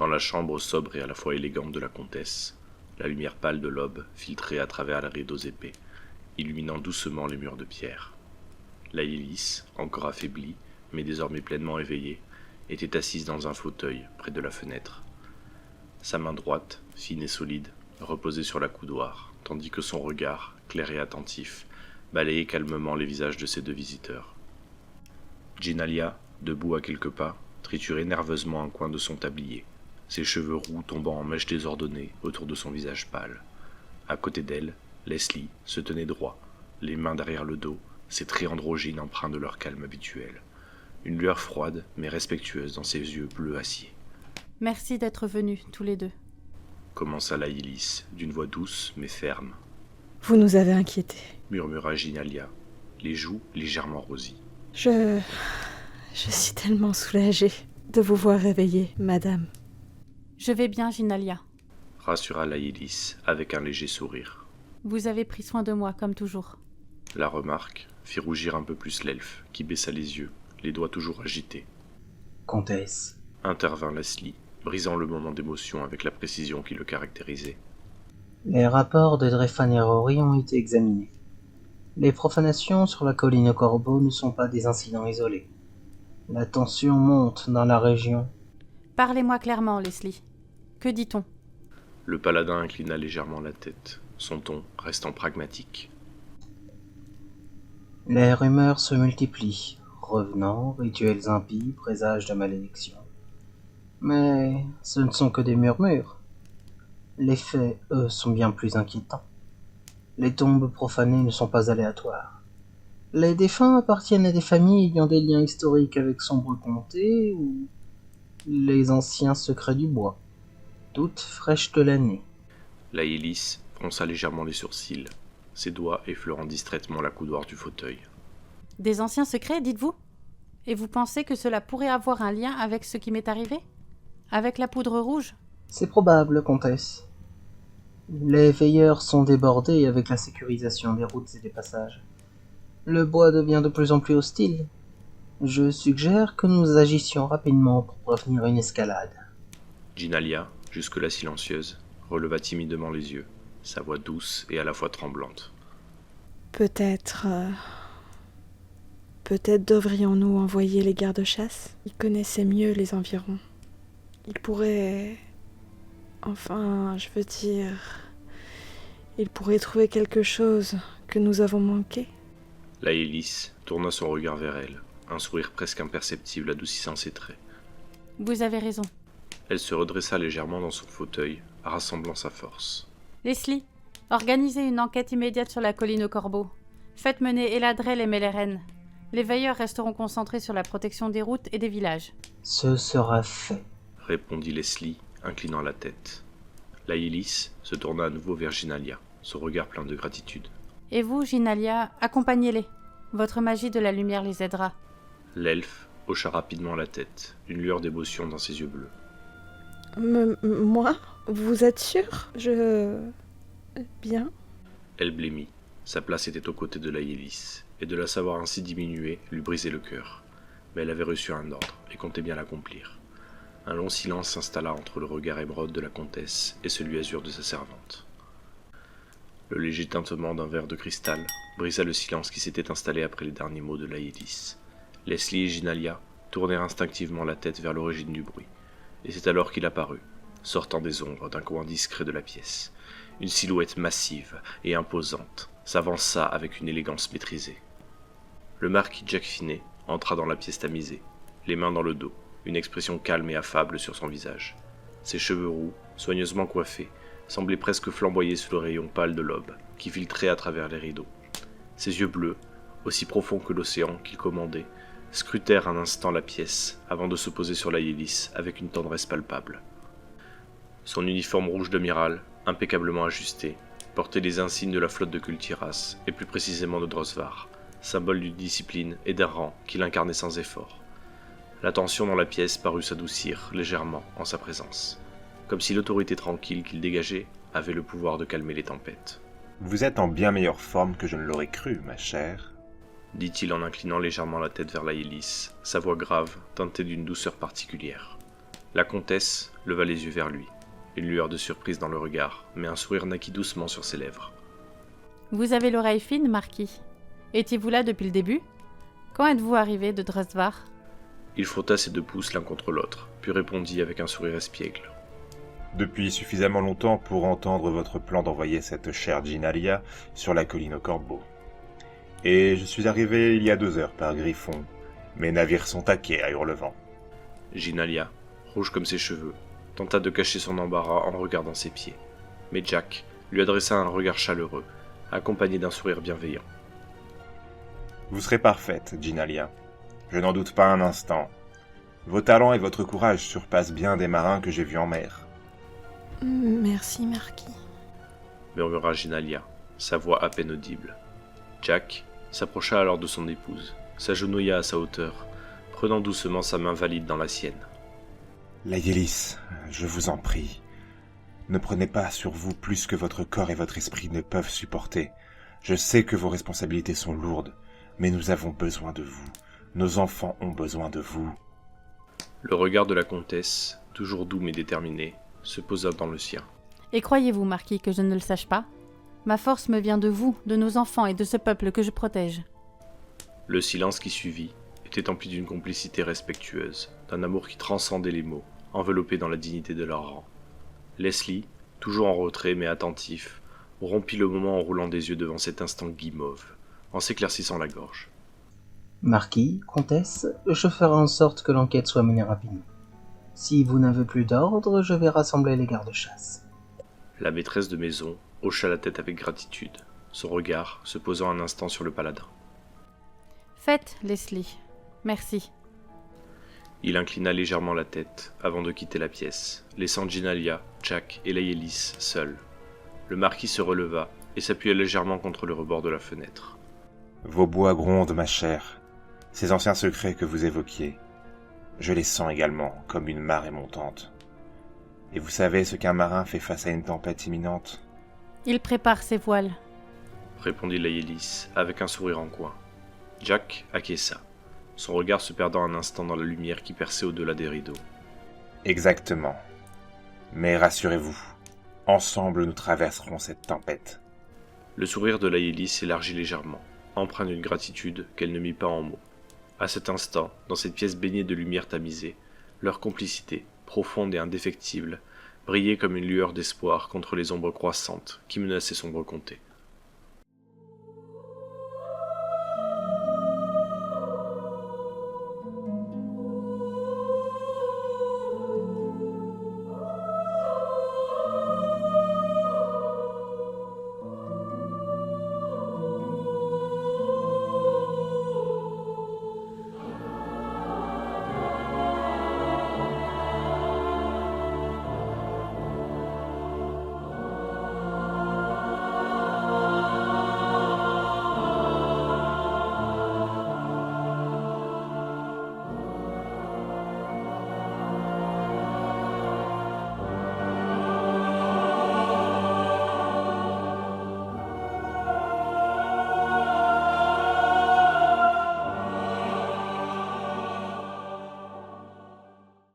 Dans la chambre sobre et à la fois élégante de la comtesse, la lumière pâle de l'aube filtrait à travers les rideaux épais, illuminant doucement les murs de pierre. Laïlis, encore affaiblie, mais désormais pleinement éveillée, était assise dans un fauteuil près de la fenêtre. Sa main droite, fine et solide, reposait sur la coudoir, tandis que son regard, clair et attentif, balayait calmement les visages de ses deux visiteurs. Ginalia, debout à quelques pas, triturait nerveusement un coin de son tablier, ses cheveux roux tombant en mèches désordonnées autour de son visage pâle. À côté d'elle, Leslie se tenait droit, les mains derrière le dos, ses traits androgynes empreints de leur calme habituel. Une lueur froide mais respectueuse dans ses yeux bleus acier. « Merci d'être venus, tous les deux. » commença Laïlis, d'une voix douce mais ferme. « Vous nous avez inquiétés, » murmura Ginalia, les joues légèrement rosies. « Je suis tellement soulagée de vous voir réveillée, madame. » « Je vais bien, Ginalia. » rassura Laïlis avec un léger sourire. « Vous avez pris soin de moi, comme toujours. » La remarque fit rougir un peu plus l'elfe, qui baissa les yeux, les doigts toujours agités. « Comtesse » intervint Leslie, brisant le moment d'émotion avec la précision qui le caractérisait. « Les rapports de Drefan et Rory ont été examinés. Les profanations sur la colline Corbeau ne sont pas des incidents isolés. La tension monte dans la région. » « Parlez-moi clairement, Leslie. Que dit-on » Le paladin inclina légèrement la tête, son ton restant pragmatique. « Les rumeurs se multiplient. Revenants, rituels impies, présages de malédiction. Mais ce ne sont que des murmures. Les faits, eux, sont bien plus inquiétants. Les tombes profanées ne sont pas aléatoires. Les défunts appartiennent à des familles ayant des liens historiques avec Sombre Comté ou les anciens secrets du bois, toutes fraîches de l'année. Laïlis fronça légèrement les sourcils, ses doigts effleurant distraitement la coudoir du fauteuil. « Des anciens secrets, dites-vous ? Et vous pensez que cela pourrait avoir un lien avec ce qui m'est arrivé ? Avec la poudre rouge ?» C'est probable, comtesse. Les veilleurs sont débordés avec la sécurisation des routes et des passages. Le bois devient de plus en plus hostile. Je suggère que nous agissions rapidement pour prévenir une escalade. Ginalia, jusque-là silencieuse, releva timidement les yeux, sa voix douce et à la fois tremblante. Peut-être devrions-nous envoyer les gardes-chasse ? Ils connaissaient mieux les environs. Ils pourraient... Enfin, je veux dire... Ils pourraient trouver quelque chose que nous avons manqué. Laïlis tourna son regard vers elle, un sourire presque imperceptible adoucissant ses traits. « Vous avez raison. » Elle se redressa légèrement dans son fauteuil, rassemblant sa force. « Leslie, organisez une enquête immédiate sur la colline aux corbeaux. Faites mener Eladrel et Mélérène. Les veilleurs resteront concentrés sur la protection des routes et des villages. » « Ce sera fait, » répondit Leslie, inclinant la tête. Laïlis se tourna à nouveau vers Ginalia, son regard plein de gratitude. « Et vous, Ginalia, accompagnez-les. Votre magie de la lumière les aidera. » L'elfe hocha rapidement la tête, une lueur d'émotion dans ses yeux bleus. Moi ? Vous êtes sûr ? Bien ? Elle blêmit. Sa place était aux côtés de Laïlis, et de la savoir ainsi diminuer lui brisait le cœur. Mais elle avait reçu un ordre, et comptait bien l'accomplir. Un long silence s'installa entre le regard émeraude de la comtesse et celui azur de sa servante. Le léger tintement d'un verre de cristal brisa le silence qui s'était installé après les derniers mots de Laïlis. Leslie et Ginalia tournèrent instinctivement la tête vers l'origine du bruit, et c'est alors qu'il apparut, sortant des ombres d'un coin discret de la pièce. Une silhouette massive et imposante s'avança avec une élégance maîtrisée. Le marquis Jack Finney entra dans la pièce tamisée, les mains dans le dos, une expression calme et affable sur son visage. Ses cheveux roux, soigneusement coiffés, semblaient presque flamboyer sous le rayon pâle de l'aube, qui filtrait à travers les rideaux. Ses yeux bleus, aussi profonds que l'océan qu'il commandait, scrutèrent un instant la pièce, avant de se poser sur Laïlis avec une tendresse palpable. Son uniforme rouge d'amiral, impeccablement ajusté, portait les insignes de la flotte de Kultiras, et plus précisément de Drosvar, symbole d'une discipline et d'un rang qu'il incarnait sans effort. La tension dans la pièce parut s'adoucir légèrement en sa présence, comme si l'autorité tranquille qu'il dégageait avait le pouvoir de calmer les tempêtes. « Vous êtes en bien meilleure forme que je ne l'aurais cru, ma chère. » dit-il en inclinant légèrement la tête vers Laïlis, sa voix grave, teintée d'une douceur particulière. La comtesse leva les yeux vers lui, une lueur de surprise dans le regard, mais un sourire naquit doucement sur ses lèvres. Vous avez l'oreille fine, Marquis. Étiez-vous là depuis le début? Quand êtes-vous arrivé de Dresdvar? Il frotta ses deux pouces l'un contre l'autre, puis répondit avec un sourire espiègle. Depuis suffisamment longtemps pour entendre votre plan d'envoyer cette chère Ginalia sur la colline au corbeau. Et je suis arrivé il y a 2 heures par Griffon. Mes navires sont taqués à Hurlevent. Ginalia, rouge comme ses cheveux, tenta de cacher son embarras en regardant ses pieds. Mais Jack lui adressa un regard chaleureux, accompagné d'un sourire bienveillant. Vous serez parfaite, Ginalia. Je n'en doute pas un instant. Vos talents et votre courage surpassent bien des marins que j'ai vus en mer. Merci, Marquis. Murmura Ginalia, sa voix à peine audible. Jack s'approcha alors de son épouse, s'agenouilla à sa hauteur, prenant doucement sa main valide dans la sienne. Laïlis, je vous en prie. Ne prenez pas sur vous plus que votre corps et votre esprit ne peuvent supporter. Je sais que vos responsabilités sont lourdes, mais nous avons besoin de vous. Nos enfants ont besoin de vous. Le regard de la comtesse, toujours doux mais déterminé, se posa dans le sien. Et croyez-vous, Marquis, que je ne le sache pas? Ma force me vient de vous, de nos enfants et de ce peuple que je protège. Le silence qui suivit était empli d'une complicité respectueuse, d'un amour qui transcendait les mots, enveloppé dans la dignité de leur rang. Leslie, toujours en retrait mais attentif, rompit le moment en roulant des yeux devant cet instant guimauve, en s'éclaircissant la gorge. Marquis, comtesse, je ferai en sorte que l'enquête soit menée rapidement. Si vous n'avez plus d'ordre, je vais rassembler les gardes-chasse. La maîtresse de maison hocha la tête avec gratitude, son regard se posant un instant sur le paladin. Faites, Leslie. Merci. Il inclina légèrement la tête avant de quitter la pièce, laissant Ginalia, Jack et Laïlis seuls. Le marquis se releva et s'appuya légèrement contre le rebord de la fenêtre. Vos bois grondent, ma chère. Ces anciens secrets que vous évoquiez, je les sens également, comme une marée montante. Et vous savez ce qu'un marin fait face à une tempête imminente? Il prépare ses voiles. Répondit Laïlis avec un sourire en coin. Jack acquiesça, son regard se perdant un instant dans la lumière qui perçait au-delà des rideaux. Exactement. Mais rassurez-vous, ensemble nous traverserons cette tempête. Le sourire de Laïlis s'élargit légèrement, empreint d'une gratitude qu'elle ne mit pas en mots. À cet instant, dans cette pièce baignée de lumière tamisée, leur complicité, profonde et indéfectible, brillait comme une lueur d'espoir contre les ombres croissantes qui menaçaient sombre comté.